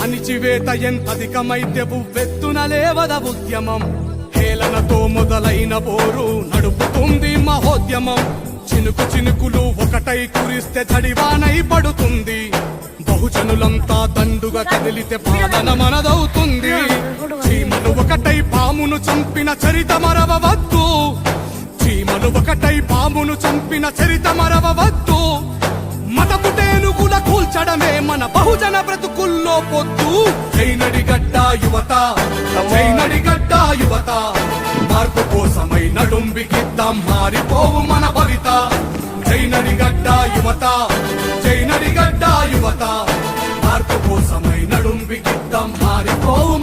అణిచివేత ఎంతధికమైతే ఉవ్వెత్తున లేవద ఉద్యమం. హేళనతో మొదలైన పోరు నడుపుతుంది మహోద్యమం. చినుకు చినుకులు ఒకటై కురిస్తే జడివానై పడుతుంది. బహుజనులంతా దండుగా కదిలితే పాలన మనదవుతుంది. చీమలు ఒకటై పామును చంపిన చరిత మరవవద్దు. చీమలు ఒకటై పామును చంపిన చరిత మరవవద్దు. మతపు టేనుగుల కూల్చడమే మన బహుజన బ్రతుకుల్లో పొద్దు. జై నడిగడ్డ యువత, జై నడిగడ్డ యువత, మార్పు కోసమై నడుంబికిద్దాం మారిపోవు మన భవిత. జై నడిగడ్డ యువత, జై నడిగడ్డ యువత, మార్పు కోసమై నడుంబికిద్దాం మారిపోవు